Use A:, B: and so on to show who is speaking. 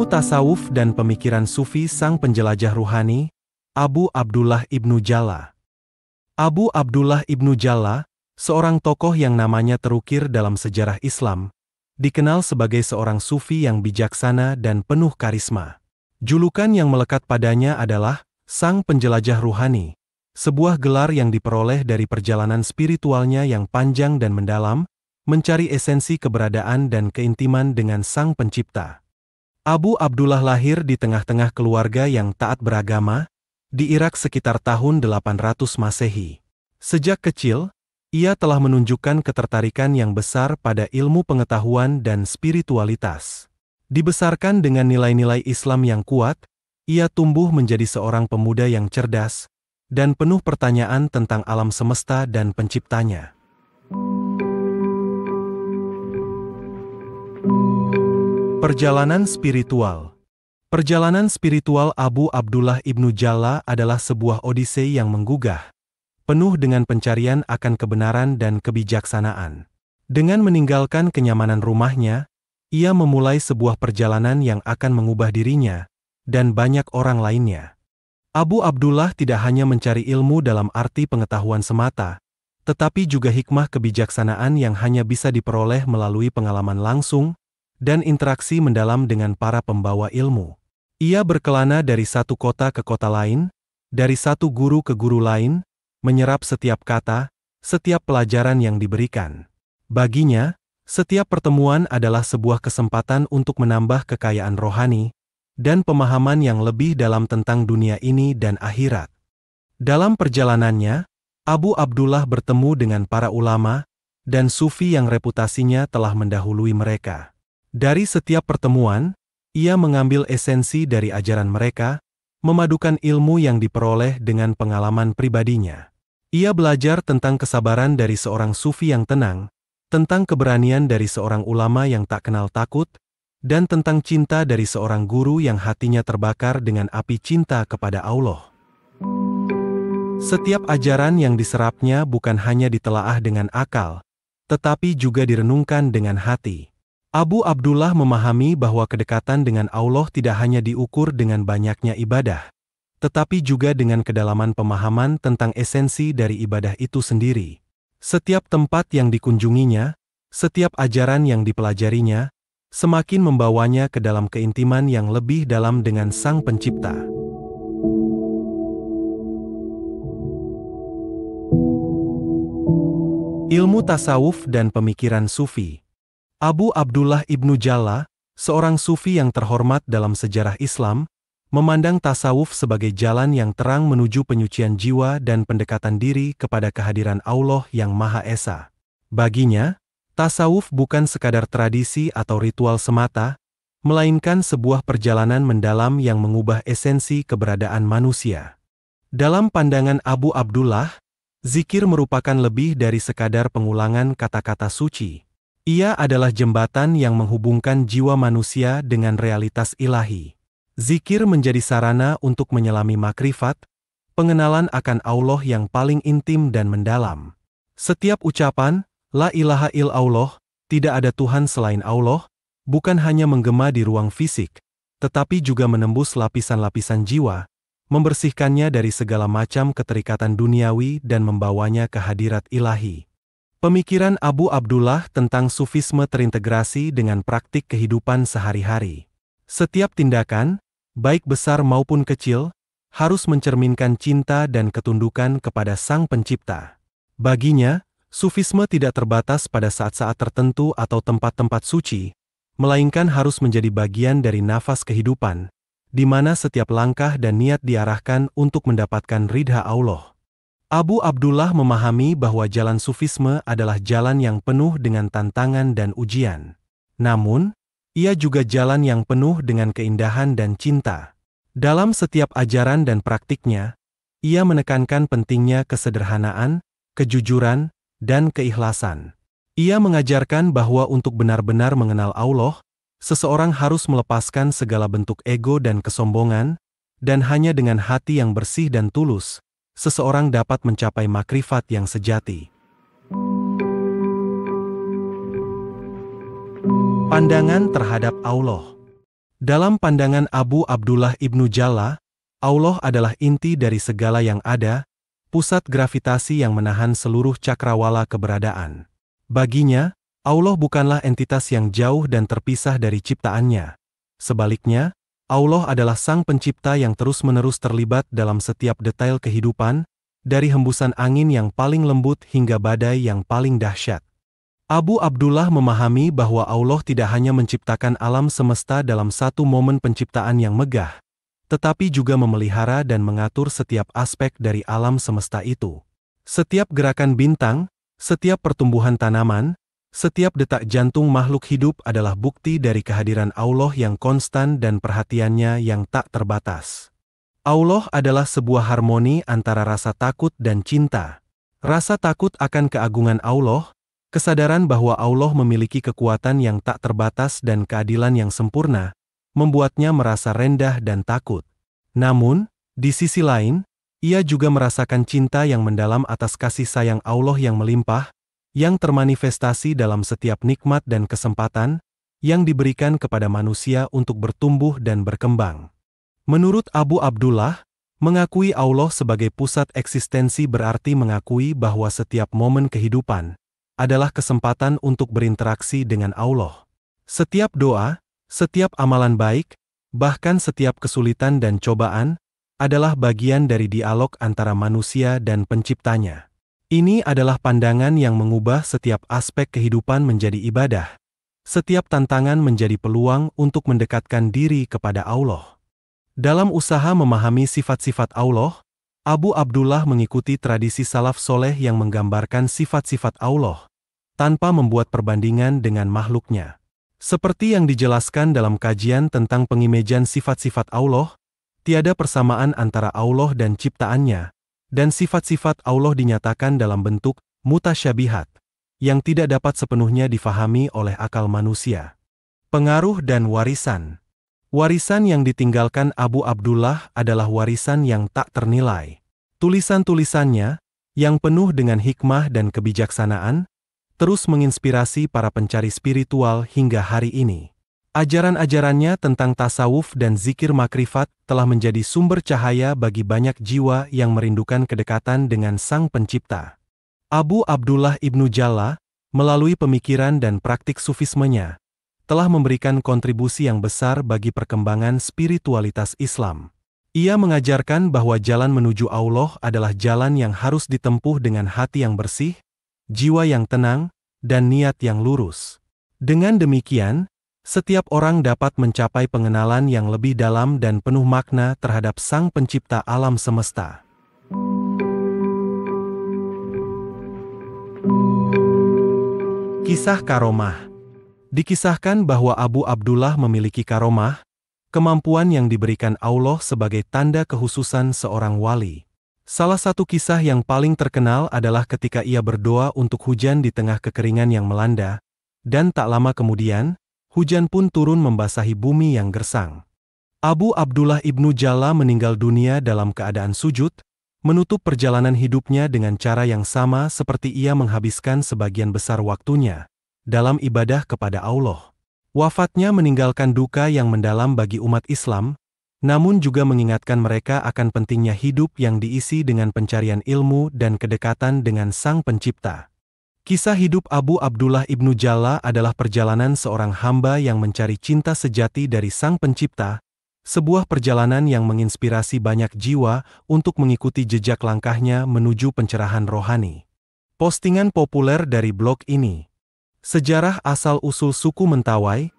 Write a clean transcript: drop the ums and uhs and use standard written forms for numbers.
A: Ilmu tasawuf dan pemikiran sufi sang penjelajah ruhani, Abu Abdullah Ibnu Jalla. Abu Abdullah Ibnu Jalla, seorang tokoh yang namanya terukir dalam sejarah Islam, dikenal sebagai seorang sufi yang bijaksana dan penuh karisma. Julukan yang melekat padanya adalah Sang Penjelajah Ruhani, sebuah gelar yang diperoleh dari perjalanan spiritualnya yang panjang dan mendalam, mencari esensi keberadaan dan keintiman dengan Sang Pencipta. Abu Abdullah lahir di tengah-tengah keluarga yang taat beragama, di Irak sekitar tahun 800 Masehi. Sejak kecil, ia telah menunjukkan ketertarikan yang besar pada ilmu pengetahuan dan spiritualitas. Dibesarkan dengan nilai-nilai Islam yang kuat, ia tumbuh menjadi seorang pemuda yang cerdas dan penuh pertanyaan tentang alam semesta dan penciptanya. Perjalanan spiritual. Perjalanan spiritual Abu Abdullah Ibnu Jalla adalah sebuah odisei yang menggugah, penuh dengan pencarian akan kebenaran dan kebijaksanaan. Dengan meninggalkan kenyamanan rumahnya, ia memulai sebuah perjalanan yang akan mengubah dirinya dan banyak orang lainnya. Abu Abdullah tidak hanya mencari ilmu dalam arti pengetahuan semata, tetapi juga hikmah kebijaksanaan yang hanya bisa diperoleh melalui pengalaman langsung dan interaksi mendalam dengan para pembawa ilmu. Ia berkelana dari satu kota ke kota lain, dari satu guru ke guru lain, menyerap setiap kata, setiap pelajaran yang diberikan. Baginya, setiap pertemuan adalah sebuah kesempatan untuk menambah kekayaan rohani dan pemahaman yang lebih dalam tentang dunia ini dan akhirat. Dalam perjalanannya, Abu Abdullah bertemu dengan para ulama dan sufi yang reputasinya telah mendahului mereka. Dari setiap pertemuan, ia mengambil esensi dari ajaran mereka, memadukan ilmu yang diperoleh dengan pengalaman pribadinya. Ia belajar tentang kesabaran dari seorang sufi yang tenang, tentang keberanian dari seorang ulama yang tak kenal takut, dan tentang cinta dari seorang guru yang hatinya terbakar dengan api cinta kepada Allah. Setiap ajaran yang diserapnya bukan hanya ditelaah dengan akal, tetapi juga direnungkan dengan hati. Abu Abdullah memahami bahwa kedekatan dengan Allah tidak hanya diukur dengan banyaknya ibadah, tetapi juga dengan kedalaman pemahaman tentang esensi dari ibadah itu sendiri. Setiap tempat yang dikunjunginya, setiap ajaran yang dipelajarinya, semakin membawanya ke dalam keintiman yang lebih dalam dengan Sang Pencipta. Ilmu tasawuf dan pemikiran sufi. Abu Abdullah Ibnu Jalla, seorang sufi yang terhormat dalam sejarah Islam, memandang tasawuf sebagai jalan yang terang menuju penyucian jiwa dan pendekatan diri kepada kehadiran Allah yang Maha Esa. Baginya, tasawuf bukan sekadar tradisi atau ritual semata, melainkan sebuah perjalanan mendalam yang mengubah esensi keberadaan manusia. Dalam pandangan Abu Abdullah, zikir merupakan lebih dari sekadar pengulangan kata-kata suci. Ia adalah jembatan yang menghubungkan jiwa manusia dengan realitas ilahi. Zikir menjadi sarana untuk menyelami makrifat, pengenalan akan Allah yang paling intim dan mendalam. Setiap ucapan, La ilaha illallah, tidak ada Tuhan selain Allah, bukan hanya menggema di ruang fisik, tetapi juga menembus lapisan-lapisan jiwa, membersihkannya dari segala macam keterikatan duniawi dan membawanya ke hadirat ilahi. Pemikiran Abu Abdullah tentang sufisme terintegrasi dengan praktik kehidupan sehari-hari. Setiap tindakan, baik besar maupun kecil, harus mencerminkan cinta dan ketundukan kepada Sang Pencipta. Baginya, sufisme tidak terbatas pada saat-saat tertentu atau tempat-tempat suci, melainkan harus menjadi bagian dari nafas kehidupan, di mana setiap langkah dan niat diarahkan untuk mendapatkan ridha Allah. Abu Abdullah memahami bahwa jalan sufisme adalah jalan yang penuh dengan tantangan dan ujian. Namun, ia juga jalan yang penuh dengan keindahan dan cinta. Dalam setiap ajaran dan praktiknya, ia menekankan pentingnya kesederhanaan, kejujuran, dan keikhlasan. Ia mengajarkan bahwa untuk benar-benar mengenal Allah, seseorang harus melepaskan segala bentuk ego dan kesombongan, dan hanya dengan hati yang bersih dan tulus, seseorang dapat mencapai makrifat yang sejati. Pandangan terhadap Allah. Dalam pandangan Abu Abdullah Ibnu Jalla, Allah adalah inti dari segala yang ada, pusat gravitasi yang menahan seluruh cakrawala keberadaan. Baginya, Allah bukanlah entitas yang jauh dan terpisah dari ciptaannya. Sebaliknya, Allah adalah Sang Pencipta yang terus-menerus terlibat dalam setiap detail kehidupan, dari hembusan angin yang paling lembut hingga badai yang paling dahsyat. Abu Abdullah memahami bahwa Allah tidak hanya menciptakan alam semesta dalam satu momen penciptaan yang megah, tetapi juga memelihara dan mengatur setiap aspek dari alam semesta itu. Setiap gerakan bintang, setiap pertumbuhan tanaman, setiap detak jantung makhluk hidup adalah bukti dari kehadiran Allah yang konstan dan perhatiannya yang tak terbatas. Allah adalah sebuah harmoni antara rasa takut dan cinta. Rasa takut akan keagungan Allah, kesadaran bahwa Allah memiliki kekuatan yang tak terbatas dan keadilan yang sempurna, membuatnya merasa rendah dan takut. Namun, di sisi lain, ia juga merasakan cinta yang mendalam atas kasih sayang Allah yang melimpah, yang termanifestasi dalam setiap nikmat dan kesempatan yang diberikan kepada manusia untuk bertumbuh dan berkembang. Menurut Abu Abdullah, mengakui Allah sebagai pusat eksistensi berarti mengakui bahwa setiap momen kehidupan adalah kesempatan untuk berinteraksi dengan Allah. Setiap doa, setiap amalan baik, bahkan setiap kesulitan dan cobaan, adalah bagian dari dialog antara manusia dan Penciptanya. Ini adalah pandangan yang mengubah setiap aspek kehidupan menjadi ibadah. Setiap tantangan menjadi peluang untuk mendekatkan diri kepada Allah. Dalam usaha memahami sifat-sifat Allah, Abu Abdullah mengikuti tradisi salaf soleh yang menggambarkan sifat-sifat Allah, tanpa membuat perbandingan dengan makhluknya. Seperti yang dijelaskan dalam kajian tentang pengimejan sifat-sifat Allah, tiada persamaan antara Allah dan ciptaannya, dan sifat-sifat Allah dinyatakan dalam bentuk mutasyabihat, yang tidak dapat sepenuhnya difahami oleh akal manusia. Pengaruh dan warisan. Warisan yang ditinggalkan Abu Abdullah adalah warisan yang tak ternilai. Tulisan-tulisannya, yang penuh dengan hikmah dan kebijaksanaan, terus menginspirasi para pencari spiritual hingga hari ini. Ajaran-ajarannya tentang tasawuf dan zikir makrifat telah menjadi sumber cahaya bagi banyak jiwa yang merindukan kedekatan dengan Sang Pencipta. Abu Abdullah Ibnu Jalla, melalui pemikiran dan praktik sufismenya, telah memberikan kontribusi yang besar bagi perkembangan spiritualitas Islam. Ia mengajarkan bahwa jalan menuju Allah adalah jalan yang harus ditempuh dengan hati yang bersih, jiwa yang tenang, dan niat yang lurus. Dengan demikian, setiap orang dapat mencapai pengenalan yang lebih dalam dan penuh makna terhadap Sang Pencipta alam semesta. Kisah karomah. Dikisahkan bahwa Abu Abdullah memiliki karomah, kemampuan yang diberikan Allah sebagai tanda kekhususan seorang wali. Salah satu kisah yang paling terkenal adalah ketika ia berdoa untuk hujan di tengah kekeringan yang melanda, dan tak lama kemudian, hujan pun turun membasahi bumi yang gersang. Abu Abdullah Ibnu Jalla meninggal dunia dalam keadaan sujud, menutup perjalanan hidupnya dengan cara yang sama seperti ia menghabiskan sebagian besar waktunya dalam ibadah kepada Allah. Wafatnya meninggalkan duka yang mendalam bagi umat Islam, namun juga mengingatkan mereka akan pentingnya hidup yang diisi dengan pencarian ilmu dan kedekatan dengan Sang Pencipta. Kisah hidup Abu Abdullah Ibnu Jalla adalah perjalanan seorang hamba yang mencari cinta sejati dari Sang Pencipta, sebuah perjalanan yang menginspirasi banyak jiwa untuk mengikuti jejak langkahnya menuju pencerahan rohani. Postingan populer dari blog ini. Sejarah asal-usul suku Mentawai,